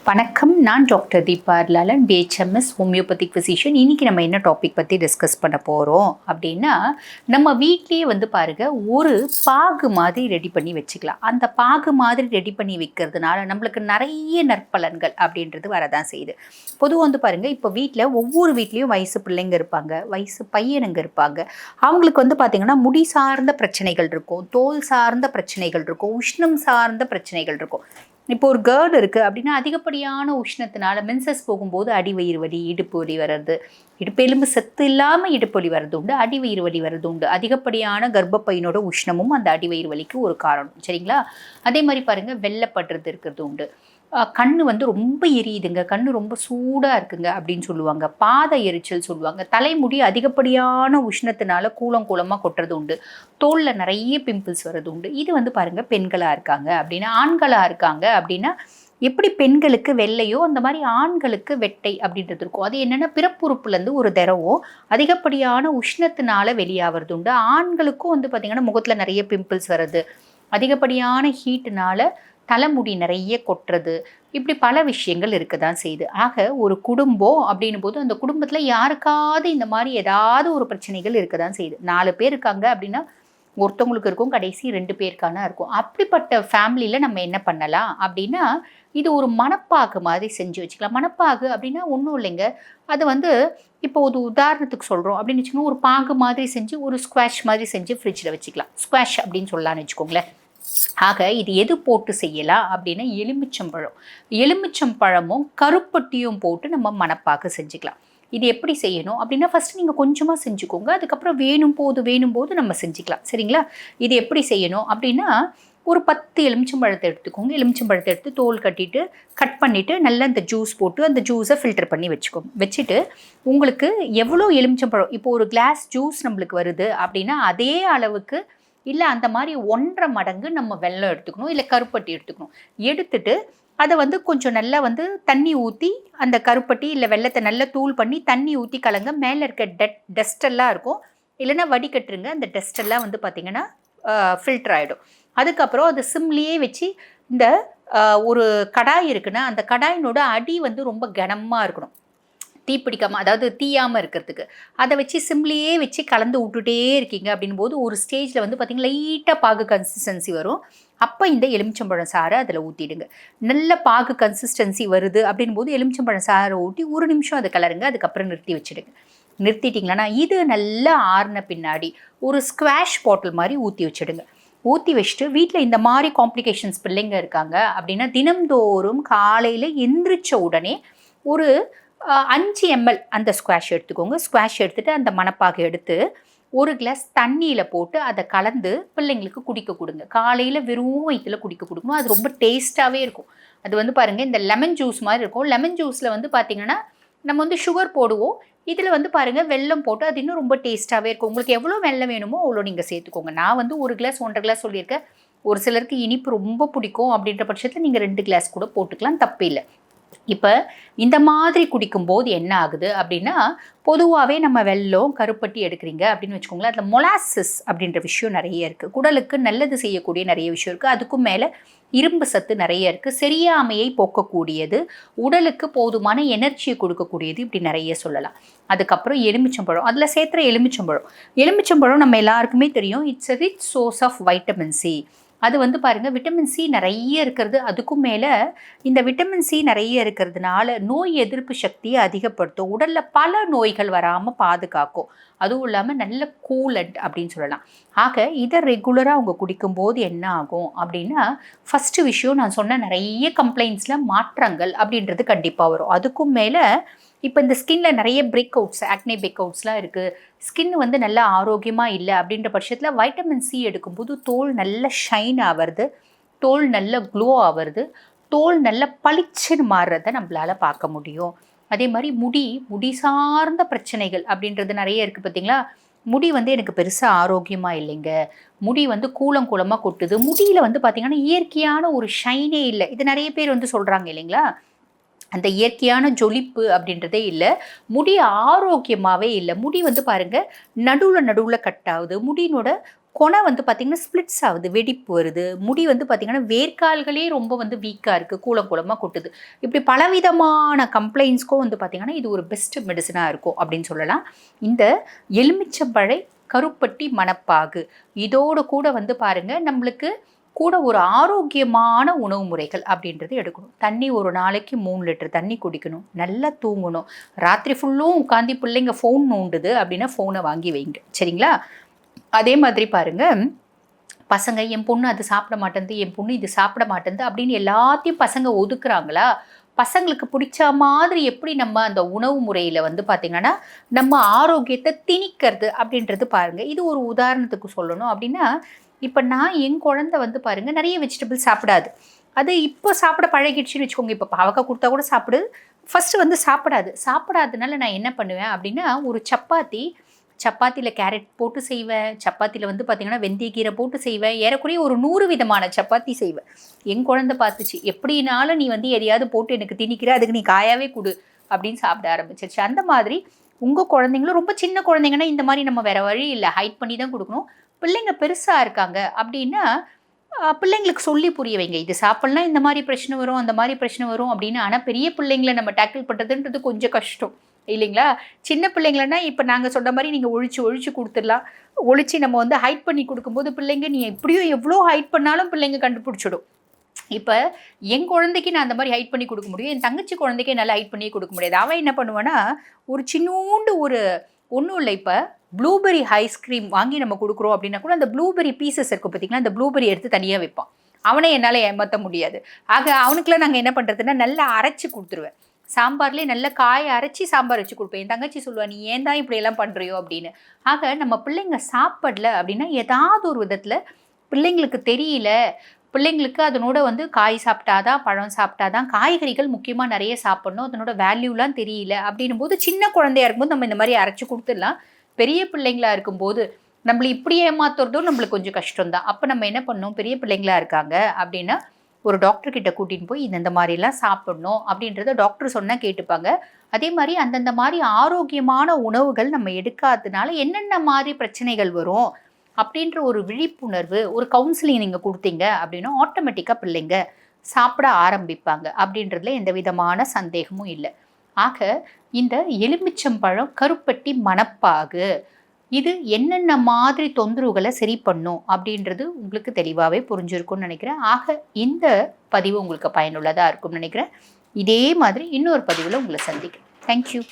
வணக்கம். நான் doctor Deepa Lalan, BHMS homeopathic physician. இன்றைக்கி நம்ம என்ன டாபிக் பற்றி டிஸ்கஸ் பண்ண போகிறோம் அப்படின்னா, நம்ம வீட்லேயே வந்து பாருங்கள், ஒரு பாகு மாதிரி ரெடி பண்ணி வச்சுக்கலாம். அந்த பாகு மாதிரி ரெடி பண்ணி வைக்கிறதுனால நம்மளுக்கு நிறைய நற்பலன்கள் அப்படின்றது வரதான் செய்யுது. பொதுவாக வந்து பாருங்கள், இப்போ வீட்டில் ஒவ்வொரு வீட்லேயும் வயசு பிள்ளைங்க இருப்பாங்க, வயசு பையனுங்க இருப்பாங்க. அவங்களுக்கு வந்து பார்த்திங்கன்னா முடி சார்ந்த பிரச்சனைகள் இருக்கும், தோல் சார்ந்த பிரச்சனைகள் இருக்கும், உஷ்ணம் சார்ந்த பிரச்சனைகள் இருக்கும். இப்போ ஒரு கேர்ள் இருக்குது அப்படின்னா, அதிகப்படியான உஷ்ணத்தினால மென்சஸ் போகும்போது அடிவயிறு வலி, இடுப்பு வலி வர்றது, இடுப்பு எலும்பு சத்து இல்லாமல் இடுப்பு வலி வர்றது உண்டு, அடிவயிறு வலி வர்றது உண்டு. அதிகப்படியான கர்ப்பப்பையினோட உஷ்ணமும் அந்த அடிவயிறு வலிக்கு ஒரு காரணம். சரிங்களா? அதே மாதிரி பாருங்கள், வெள்ளைப்படுறது இருக்கிறது உண்டு. கண்ணு வந்து ரொம்ப எரியுதுங்க, கண்ணு ரொம்ப சூடாக இருக்குங்க அப்படின்னு சொல்லுவாங்க. பாத எரிச்சல் சொல்லுவாங்க. தலைமுடி அதிகப்படியான உஷ்ணத்தினால கூலமாக கொட்டுறது உண்டு. தோலில் நிறைய பிம்பிள்ஸ் வர்றது உண்டு. இது வந்து பாருங்கள், பெண்களாக இருக்காங்க அப்படின்னா. ஆண்களாக இருக்காங்க அப்படின்னா, எப்படி பெண்களுக்கு வெள்ளையோ அந்த மாதிரி ஆண்களுக்கு வெட்டை அப்படின்றது இருக்கும். அது என்னென்னா, பிறப்புறுப்புலேருந்து ஒரு திரவம் அதிகப்படியான உஷ்ணத்தினால வெளியாகிறது உண்டு. ஆண்களுக்கும் வந்து பார்த்திங்கன்னா முகத்தில் நிறைய பிம்பிள்ஸ் வர்றது, அதிகப்படியான ஹீட்டுனால தலைமுடி நிறைய கொட்டுறது, இப்படி பல விஷயங்கள் இருக்க தான் செய்யுது. ஆக ஒரு குடும்பம் அப்படின்னும் போது, அந்த குடும்பத்தில் யாருக்காவது இந்த மாதிரி ஏதாவது ஒரு பிரச்சனைகள் இருக்க தான் செய்யுது. 4 பேர் இருக்காங்க அப்படின்னா, ஒருத்தவங்களுக்கு இருக்கும், கடைசி 2 பேருக்கான இருக்கும். அப்படிப்பட்ட ஃபேமிலியில் நம்ம என்ன பண்ணலாம் அப்படின்னா, இது ஒரு மணப்பாகு மாதிரி செஞ்சு வச்சுக்கலாம். மணப்பாகு அப்படின்னா ஒன்றும் இல்லைங்க. அது வந்து இப்போ ஒரு உதாரணத்துக்கு சொல்கிறோம் அப்படின்னு வச்சுக்கோங்க, ஒரு பாகு மாதிரி செஞ்சு ஒரு ஸ்குவாஷ் மாதிரி செஞ்சு ஃப்ரிட்ஜில் வச்சுக்கலாம். ஸ்குவாஷ் அப்படின்னு சொல்லலான்னு வச்சுக்கோங்களேன். ஆக இது எது போட்டு செய்யலாம் அப்படின்னா, எலுமிச்சம்பழமும் கருப்பட்டியும் போட்டு நம்ம மணப்பாகு செஞ்சுக்கலாம். இது எப்படி செய்யணும் அப்படின்னா, ஃபஸ்ட்டு நீங்கள் கொஞ்சமாக செஞ்சுக்கோங்க, அதுக்கப்புறம் வேணும் போது நம்ம செஞ்சுக்கலாம். சரிங்களா? இது எப்படி செய்யணும் அப்படின்னா, ஒரு 10 எலுமிச்சம்பழத்தை எடுத்துக்கோங்க. எலுமிச்சம்பழத்தை எடுத்து தோல் கட் பண்ணிவிட்டு நல்லா இந்த ஜூஸ் போட்டு அந்த ஜூஸை ஃபில்டர் பண்ணி வச்சுக்கோங்க. வச்சுட்டு உங்களுக்கு எவ்வளோ எலுமிச்சம்பழம், இப்போ ஒரு கிளாஸ் ஜூஸ் நம்மளுக்கு வருது அப்படின்னா, அதே அளவுக்கு இல்லை அந்த மாதிரி 1.5 மடங்கு நம்ம வெல்லம் எடுத்துக்கணும், இல்லை கருப்பட்டி எடுத்துக்கணும். எடுத்துட்டு அதை வந்து கொஞ்சம் நல்லா வந்து தண்ணி ஊற்றி, அந்த கருப்பட்டி இல்லை வெல்லத்தை நல்லா தூள் பண்ணி தண்ணி ஊற்றி கலங்க. மேலே இருக்க டஸ்டெல்லாம் இருக்கும், இல்லைன்னா வடிகட்டுருங்க. அந்த டஸ்டெல்லாம் வந்து பார்த்திங்கன்னா ஃபில்டர் ஆகிடும். அதுக்கப்புறம் அது சிம்லேயே வச்சு, இந்த ஒரு கடாய் இருக்குன்னா அந்த கடாயினோட அடி வந்து ரொம்ப கனமாக இருக்கணும், தீப்பிடிக்காமல், அதாவது தீயாமல் இருக்கிறதுக்கு. அதை வச்சு சிம்லேயே வச்சு கலந்து விட்டுட்டே இருக்கீங்க அப்படின் போது, ஒரு ஸ்டேஜில் வந்து பார்த்திங்கன்னா லைட்டாக பாகு கன்சிஸ்டன்சி வரும். அப்போ இந்த எலுமிச்சம்பழம் சாறை அதில் ஊற்றிடுங்க. நல்ல பாகு கன்சிஸ்டன்சி வருது அப்படின் போது எலுமிச்சம்பழம் சாறை ஊற்றி 1 நிமிஷம் அதை கலருங்க. அதுக்கப்புறம் நிறுத்தி வச்சுடுங்க. நிறுத்திட்டிங்களா, இது நல்லா ஆறின பின்னாடி ஒரு ஸ்குவாஷ் பாட்டில் மாதிரி ஊற்றி வச்சுடுங்க. ஊற்றி வச்சுட்டு வீட்டில் இந்த மாதிரி காம்ப்ளிகேஷன்ஸ் பிள்ளைங்க இருக்காங்க அப்படின்னா, தினம்தோறும் காலையில் எந்திரிச்ச உடனே ஒரு 5 ml அந்த ஸ்குவாஷ் எடுத்துக்கோங்க. ஸ்குவாஷ் எடுத்துகிட்டு அந்த மணப்பாகு எடுத்து ஒரு கிளாஸ் தண்ணியில் போட்டு அதை கலந்து பிள்ளைங்களுக்கு குடிக்க கொடுங்க. காலையில் வெறும் வயிற்றில் குடிக்க கொடுக்கணும். அது ரொம்ப டேஸ்ட்டாகவே இருக்கும். அது வந்து பாருங்கள், இந்த லெமன் ஜூஸ் மாதிரி இருக்கும். லெமன் ஜூஸில் வந்து பார்த்திங்கன்னா நம்ம வந்து சுகர் போடுவோம். இதில் வந்து பாருங்கள், வெல்லம் போட்டு அது இன்னும் ரொம்ப டேஸ்ட்டாகவே இருக்கும். உங்களுக்கு எவ்வளோ வெல்லம் வேணுமோ அவ்வளோ நீங்கள் சேர்த்துக்கோங்க. நான் வந்து 1 கிளாஸ் 1.5 கிளாஸ் சொல்லியிருக்கேன். ஒரு சிலருக்கு இனிப்பு ரொம்ப பிடிக்கும் அப்படின்ற பட்சத்தில் நீங்கள் 2 கிளாஸ் கூட போட்டுக்கலாம், தப்பு இல்லை. இப்போ இந்த மாதிரி குடிக்கும்போது என்ன ஆகுது அப்படின்னா, பொதுவாகவே நம்ம வெல்லம் கருப்பட்டி எடுக்கிறீங்க அப்படின்னு வச்சுக்கோங்களேன், அதில் மொலாசஸ் அப்படின்ற விஷயம் நிறைய இருக்குது. குடலுக்கு நல்லது செய்யக்கூடிய நிறைய விஷயம் இருக்குது. அதுக்கும் மேலே இரும்பு சத்து நிறைய இருக்குது. செரியாமையை போக்கக்கூடியது, உடலுக்கு போதுமான எனர்ஜியை கொடுக்கக்கூடியது, இப்படி நிறைய சொல்லலாம். அதுக்கப்புறம் எலுமிச்சம்பழம், அதில் சேர்த்துற எலுமிச்சம்பழம் நம்ம எல்லாருக்குமே தெரியும், it's a rich source of vitamin C. அது வந்து பாருங்கள், விட்டமின் சி நிறைய இருக்கிறது. அதுக்கும் மேலே இந்த விட்டமின் சி நிறைய இருக்கிறதுனால நோய் எதிர்ப்பு சக்தியை அதிகப்படுத்தும், உடலில் பல நோய்கள் வராமல் பாதுகாக்கும். அதுவும் இல்லாமல் நல்ல கூலண்ட் அப்படின்னு சொல்லலாம். ஆக இதை ரெகுலராக அவங்க குடிக்கும்போது என்ன ஆகும் அப்படின்னா, ஃபஸ்ட்டு விஷயம் நான் சொன்ன நிறைய கம்ப்ளைண்ட்ஸில் மாற்றங்கள் அப்படின்றது கண்டிப்பாக வரும். அதுக்கும் மேலே இப்போ இந்த ஸ்கின்ல நிறைய பிரேக் அவுட்ஸ், ஆக்னே பிரேக் அவுட்ஸ்லாம் இருக்குது. ஸ்கின் வந்து நல்லா ஆரோக்கியமாக இல்லை அப்படின்ற பட்சத்தில் வைட்டமின் சி எடுக்கும்போது தோல் நல்ல ஷைன் ஆகிறது, தோல் நல்ல க்ளோ ஆகிறது, தோல் நல்ல பளிச்சுன்னு மாறுறதை நம்மளால் பார்க்க முடியும். அதே மாதிரி முடி சார்ந்த பிரச்சனைகள் அப்படின்றது நிறைய இருக்குது பார்த்தீங்களா. முடி வந்து எனக்கு பெருசாக ஆரோக்கியமாக இல்லைங்க, முடி வந்து கூலமாக கொட்டுது, முடியில் வந்து பார்த்திங்கன்னா இயற்கையான ஒரு ஷைனே இல்லை, இது நிறைய பேர் வந்து சொல்கிறாங்க இல்லைங்களா. அந்த இயற்கையான ஜொலிப்பு அப்படின்றதே இல்லை, முடி ஆரோக்கியமாகவே இல்லை. முடி வந்து பாருங்கள், நடுவில் கட் ஆகுது. முடியினோட கொனை வந்து பார்த்திங்கன்னா ஸ்ப்ளிட்ஸ் ஆகுது, வெடிப்பு வருது, முடி வந்து பார்த்திங்கன்னா வேர்க்கால்களே ரொம்ப வந்து வீக்காக இருக்குது, கூலமாக கொட்டுது. இப்படி பலவிதமான கம்ப்ளைண்ட்ஸ்க்கும் வந்து பார்த்திங்கன்னா இது ஒரு பெஸ்ட் மெடிசனாக இருக்கும் அப்படின்னு சொல்லலாம். இந்த எலுமிச்சம்பழை கருப்பட்டி மணப்பாகு இதோடு கூட வந்து பாருங்கள் நம்மளுக்கு கூட ஒரு ஆரோக்கியமான உணவு முறைகள் அப்படின்றது எடுக்கணும். தண்ணி ஒரு நாளைக்கு 3 லிட்டர் தண்ணி குடிக்கணும், நல்லா தூங்கணும். ராத்திரி ஃபுல்லும் உட்காந்து பிள்ளைங்க ஃபோன் நோண்டுது அப்படின்னா ஃபோனை வாங்கி வைங்க, சரிங்களா? அதே மாதிரி பாருங்கள், பசங்க என் பொண்ணு அது சாப்பிட மாட்டேங்குது, என் பொண்ணு இது சாப்பிட மாட்டேங்குது அப்படின்னு எல்லாத்தையும் பசங்க ஒதுக்குறாங்களா? பசங்களுக்கு பிடிச்ச மாதிரி எப்படி நம்ம அந்த உணவு முறையில் வந்து பார்த்திங்கன்னா நம்ம ஆரோக்கியத்தை திணிக்கிறது அப்படின்றது பாருங்கள். இது ஒரு உதாரணத்துக்கு சொல்லணும் அப்படின்னா, இப்போ நான் என் குழந்தை வந்து பாருங்கள் நிறைய வெஜிடபிள்ஸ் சாப்பிடாது. அது இப்போ சாப்பிட பழகிடுச்சுன்னு வச்சுக்கோங்க. இப்போ பாவக்காய் கொடுத்தா கூட சாப்பிடு, ஃபஸ்ட்டு வந்து சாப்பிடாதனால நான் என்ன பண்ணுவேன் அப்படின்னா, ஒரு சப்பாத்தியில் கேரட் போட்டு செய்வேன், சப்பாத்தியில் வந்து பார்த்திங்கன்னா வெந்தயக்கீரை போட்டு செய்வேன், ஏறக்குறைய ஒரு 100 விதமான சப்பாத்தி செய்வேன். என் குழந்தை பார்த்துச்சு, எப்படினாலும் நீ வந்து எதையாவது போட்டு எனக்கு திணிக்கிற, அதுக்கு நீ காயாவே கொடு அப்படின்னு சாப்பிட ஆரம்பிச்சிருச்சு. அந்த மாதிரி உங்கள் குழந்தைங்களும் ரொம்ப சின்ன குழந்தைங்கன்னா இந்த மாதிரி நம்ம வேறு வழி இல்லை, ஹைட் பண்ணி தான் கொடுக்கணும். பிள்ளைங்க பெருசாக இருக்காங்க அப்படின்னா பிள்ளைங்களுக்கு சொல்லி புரிய வைங்க, இது சாப்பிட்லாம் இந்த மாதிரி பிரச்சனை வரும், அந்த மாதிரி பிரச்சனை வரும் அப்படின்னு. ஆனால் பெரிய பிள்ளைங்களை நம்ம டேக்கிள் பண்ணுறதுன்றது கொஞ்சம் கஷ்டம் இல்லைங்களா? சின்ன பிள்ளைங்களன்னா இப்போ நாங்கள் சொன்ன மாதிரி நீங்கள் ஒழிச்சு கொடுத்துடலாம். ஒழிச்சு நம்ம வந்து ஹைட் பண்ணி கொடுக்கும்போது பிள்ளைங்க நீ எப்படியும் எவ்வளோ ஹைட் பண்ணாலும் பிள்ளைங்க கண்டுபிடிச்சிடும். இப்போ என் குழந்தைக்கு நான் அந்த மாதிரி ஹைட் பண்ணி கொடுக்க முடியும், என் தங்கச்சி குழந்தைக்கு என்னால் ஹைட் பண்ணியே கொடுக்க முடியாது. அவன் என்ன பண்ணுவான்னா ஒரு சின்னூண்டு ஒன்றும் இல்லை, இப்போ ப்ளூபெரி ஐஸ்கிரீம் வாங்கி நம்ம கொடுக்குறோம் அப்படின்னா கூட அந்த ப்ளூபெரி பீசஸ் இருக்கும் பார்த்திங்களா, அந்த ப்ளூபெரி எடுத்து தனியாக வைப்பான். அவனை என்னால் ஏமாற்ற முடியாது. ஆக அவனுக்குலாம் நாங்கள் என்ன பண்ணுறதுன்னா நல்லா அரைச்சி கொடுத்துருவேன். சாம்பார்லேயே நல்ல காயை அரைச்சி சாம்பார் வச்சு கொடுப்பேன். என் தங்கச்சி சொல்லுவாள், நீ ஏன் தான் இப்படியெல்லாம் பண்ணுறியோ அப்படின்னு. ஆக நம்ம பிள்ளைங்க சாப்பிடல அப்படின்னா ஏதாவது ஒரு விதத்தில் பிள்ளைங்களுக்கு தெரியல, பிள்ளைங்களுக்கு அதனோட வந்து காய் சாப்பிட்டாதான் பழம் சாப்பிட்டாதான், காய்கறிகள் முக்கியமாக நிறைய சாப்பிட்ணும், அதனோட வேல்யூலாம் தெரியல அப்படின்னும் போது சின்ன குழந்தையா இருக்கும்போது நம்ம இந்த மாதிரி அரைச்சி கொடுத்துடலாம். பெரிய பிள்ளைங்களா இருக்கும்போது நம்மளை இப்படி ஏமாத்துறதும் நம்மளுக்கு கொஞ்சம் கஷ்டம்தான். அப்போ நம்ம என்ன பண்ணோம், பெரிய பிள்ளைங்களா இருக்காங்க அப்படின்னா ஒரு டாக்டர்கிட்ட கூட்டின்னு போய் இந்த மாதிரிலாம் சாப்பிடணும் அப்படின்றத டாக்டர் சொன்னால் கேட்டுப்பாங்க. அதே மாதிரி அந்தந்த மாதிரி ஆரோக்கியமான உணவுகள் நம்ம எடுக்காததுனால என்னென்ன மாதிரி பிரச்சனைகள் வரும் அப்படின்ற ஒரு விழிப்புணர்வு, ஒரு கவுன்சிலிங் நீங்கள் கொடுத்தீங்க அப்படின்னா ஆட்டோமேட்டிக்காக பிள்ளைங்க சாப்பிட ஆரம்பிப்பாங்க அப்படின்றதுல எந்த விதமான சந்தேகமும் இல்லை. ஆக இந்த எலுமிச்சம்பழம் கருப்பட்டி மணப்பாகு இது என்னென்ன மாதிரி தொந்தரவுகளை சரி பண்ணும் அப்படின்றது உங்களுக்கு தெளிவாகவே புரிஞ்சிருக்கும்னு நினைக்கிறேன். ஆக இந்த பதிவு உங்களுக்கு பயனுள்ளதாக இருக்கும்னு நினைக்கிறேன். இதே மாதிரி இன்னொரு பதிவில் உங்களை சந்திக்கிறேன். தேங்க்யூ.